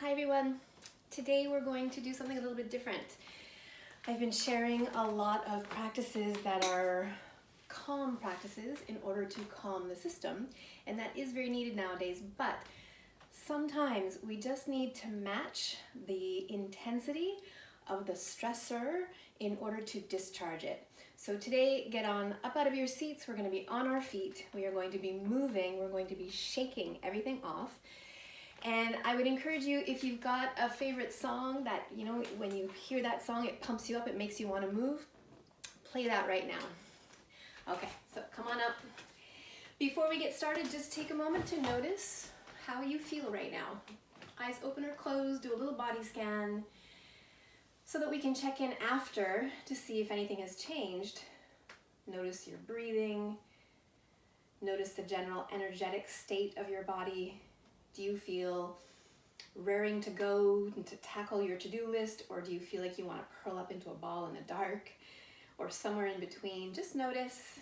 Hi everyone. Today we're going to do something a little bit different. I've been sharing a lot of practices that are calm practices in order to calm the system, and that is very needed nowadays, but sometimes we just need to match the intensity of the stressor in order to discharge it. So today, get on up out of your seats. We're going to be on our feet. We are going to be moving. We're going to be shaking everything off. And I would encourage you, if you've got a favorite song that, you know, when you hear that song, it pumps you up, it makes you want to move, play that right now. Okay, so come on up. Before we get started, just take a moment to notice how you feel right now. Eyes open or closed, do a little body scan so that we can check in after to see if anything has changed. Notice your breathing. Notice the general energetic state of your body. Do you feel raring to go and to tackle your to-do list, or do you feel like you want to curl up into a ball in the dark or somewhere in between? Just notice.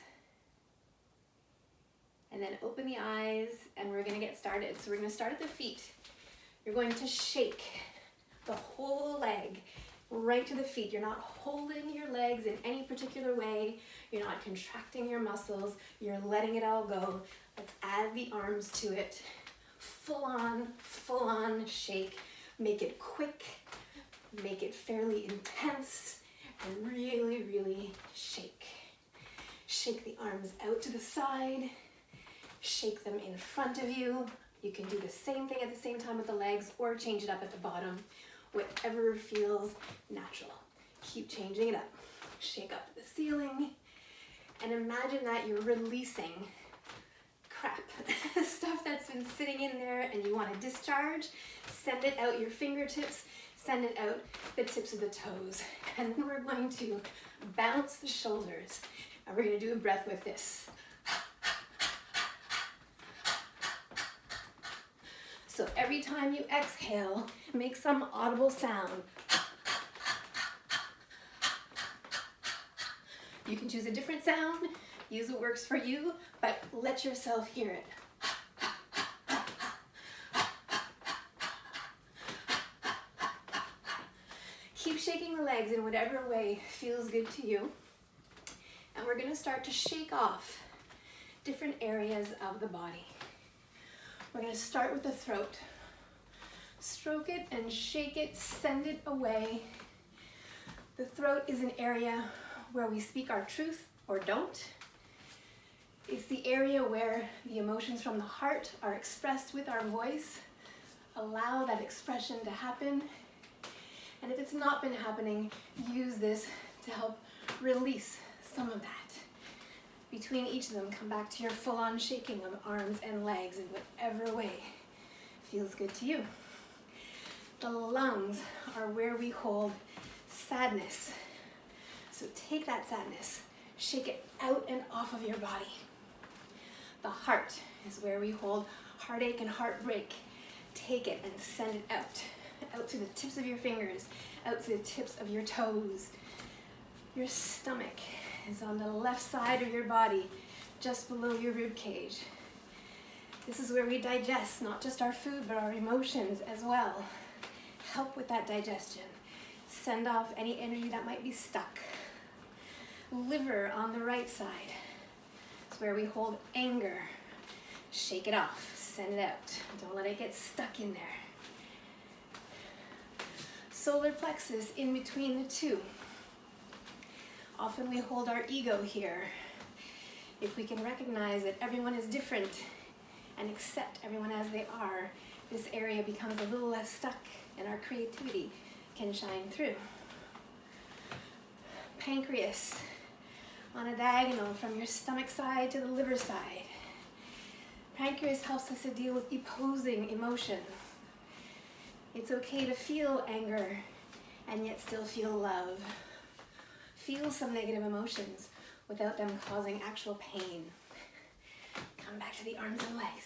And then open the eyes, and we're going to get started. So we're going to start at the feet. You're going to shake the whole leg right to the feet. You're not holding your legs in any particular way. You're not contracting your muscles. You're letting it all go. Let's add the arms to it. Full on shake. Make it quick, make it fairly intense, and really, really shake. Shake the arms out to the side, shake them in front of you. You can do the same thing at the same time with the legs or change it up at the bottom, whatever feels natural. Keep changing it up. Shake up to the ceiling, and imagine that you're releasing crap, stuff that's been sitting in there and you want to discharge. Send it out your fingertips, send it out the tips of the toes. And then we're going to bounce the shoulders. And we're going to do a breath with this. So every time you exhale, make some audible sound. You can choose a different sound. Use what works for you, but let yourself hear it. Keep shaking the legs in whatever way feels good to you. And we're going to start to shake off different areas of the body. We're going to start with the throat. Stroke it and shake it, send it away. The throat is an area where we speak our truth or don't. It's the area where the emotions from the heart are expressed with our voice. Allow that expression to happen. And if it's not been happening, use this to help release some of that. Between each of them, come back to your full-on shaking of arms and legs in whatever way feels good to you. The lungs are where we hold sadness. So take that sadness, shake it out and off of your body. The heart is where we hold heartache and heartbreak. Take it and send it out to the tips of your fingers, out to the tips of your toes. Your stomach is on the left side of your body, just below your rib cage. This is where we digest not just our food, but our emotions as well. Help with that digestion. Send off any energy that might be stuck. Liver on the right side. It's where we hold anger. Shake it off, send it out. Don't let it get stuck in there. Solar plexus in between the two. Often we hold our ego here. If we can recognize that everyone is different and accept everyone as they are, this area becomes a little less stuck and our creativity can shine through. Pancreas on a diagonal from your stomach side to the liver side. Pancreas helps us to deal with opposing emotions. It's okay to feel anger and yet still feel love. Feel some negative emotions without them causing actual pain. Come back to the arms and legs.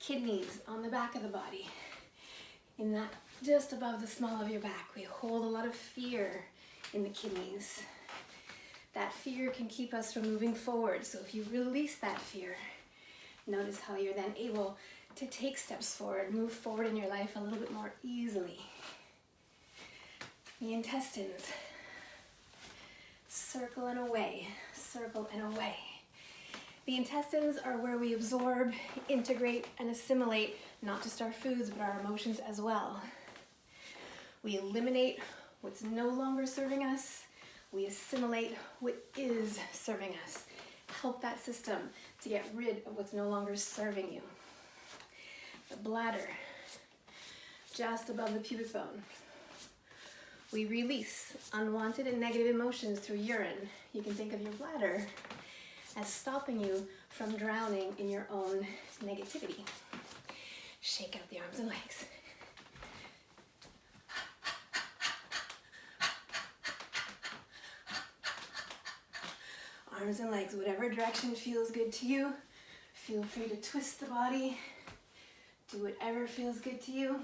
Kidneys on the back of the body. In that, just above the small of your back, we hold a lot of fear in the kidneys. That fear can keep us from moving forward. So if you release that fear, notice how you're then able to take steps forward, move forward in your life a little bit more easily. The intestines, circle and away, circle and away. The intestines are where we absorb, integrate, and assimilate not just our foods, but our emotions as well. We eliminate what's no longer serving us. We assimilate what is serving us. Help that system to get rid of what's no longer serving you. The bladder, just above the pubic bone. We release unwanted and negative emotions through urine. You can think of your bladder as stopping you from drowning in your own negativity. Shake out the arms and legs. Arms and legs, whatever direction feels good to you. Feel free to twist the body. Do whatever feels good to you.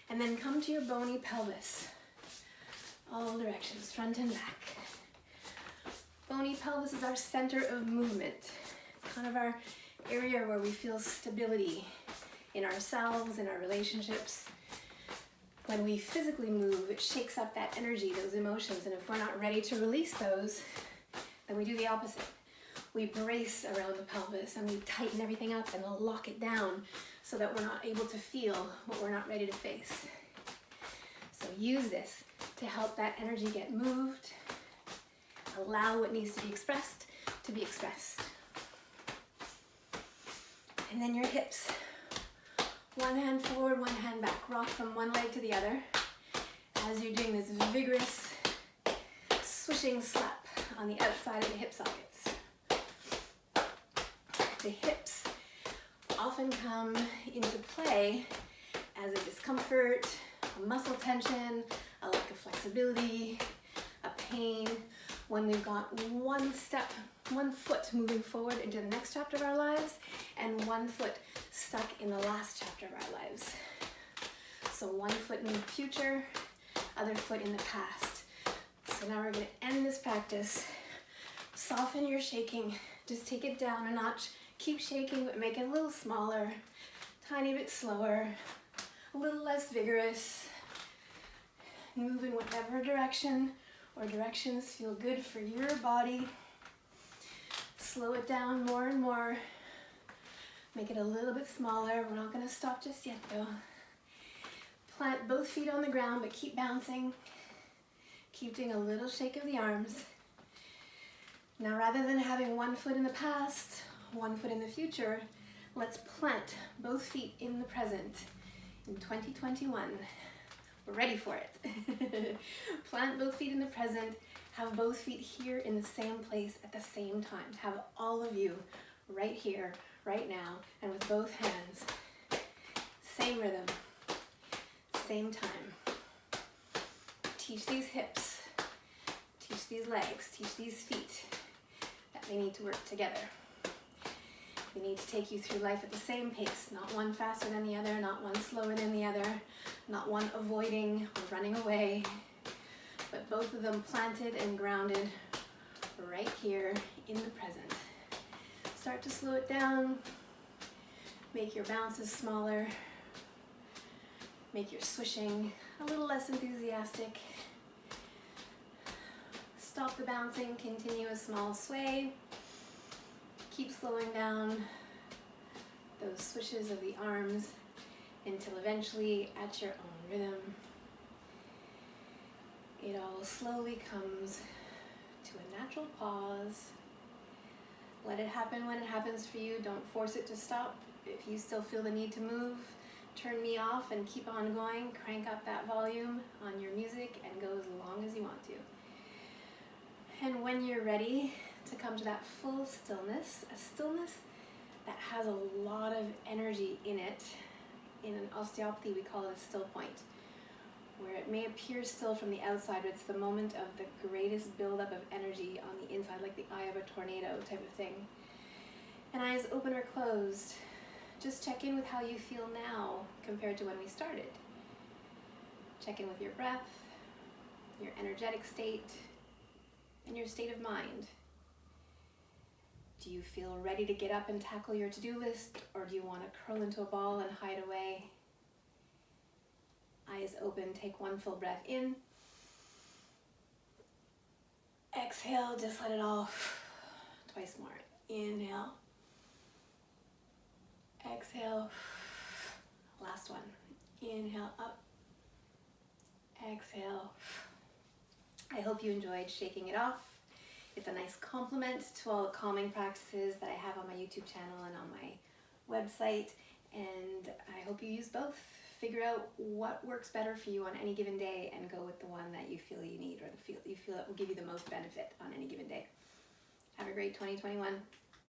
And then come to your bony pelvis. All directions, front and back. Bony pelvis is our center of movement. It's kind of our area where we feel stability in ourselves, in our relationships. When we physically move, it shakes up that energy, those emotions, and if we're not ready to release those, then we do the opposite. We brace around the pelvis and we tighten everything up and lock it down so that we're not able to feel what we're not ready to face. So use this to help that energy get moved. Allow what needs to be expressed to be expressed. And then your hips. One hand forward, one hand back. Rock from one leg to the other as you're doing this vigorous swishing slap on the outside of the hip sockets. The hips often come into play as a discomfort, a muscle tension, a lack of flexibility, a pain, when we've got one foot moving forward into the next chapter of our lives and one foot stuck in the last chapter of our lives. So one foot in the future, other foot in the past. So now we're going to end this practice. Soften your shaking. Just take it down a notch. Keep shaking, but make it a little smaller, tiny bit slower, a little less vigorous. Move in whatever direction or directions feel good for your body. Slow it down more and more. Make it a little bit smaller. We're not going to stop just yet though. Plant both feet on the ground, but keep bouncing. Keep doing a little shake of the arms. Now rather than having one foot in the past, one foot in the future, let's plant both feet in the present in 2021. We're ready for it. Plant both feet in the present. Have both feet here in the same place at the same time. Have all of you right here, right now, and with both hands. Same rhythm, same time. Teach these hips, teach these legs, teach these feet that they need to work together. We need to take you through life at the same pace, not one faster than the other, not one slower than the other, not one avoiding or running away, but both of them planted and grounded right here in the present. Start to slow it down, make your bounces smaller, make your swishing a little less enthusiastic. Stop the bouncing, continue a small sway. Keep slowing down those swishes of the arms until eventually at your own rhythm, it all slowly comes to a natural pause. Let it happen when it happens for you. Don't force it to stop. If you still feel the need to move, turn me off and keep on going. Crank up that volume on your music and go as long as you want to. And when you're ready to come to that full stillness, a stillness that has a lot of energy in it. In an osteopathy, we call it a still point, where it may appear still from the outside, but it's the moment of the greatest buildup of energy on the inside, like the eye of a tornado type of thing. And eyes open or closed. Just check in with how you feel now compared to when we started. Check in with your breath, your energetic state, and your state of mind. Do you feel ready to get up and tackle your to-do list, or do you want to curl into a ball and hide away? Eyes open, take one full breath in. Exhale, just let it all, twice more. Inhale. Exhale. Last one. Inhale up. Exhale. I hope you enjoyed shaking it off. It's a nice complement to all the calming practices that I have on my YouTube channel and on my website. And I hope you use both. Figure out what works better for you on any given day and go with the one that you feel you need or you feel that will give you the most benefit on any given day. Have a great 2021.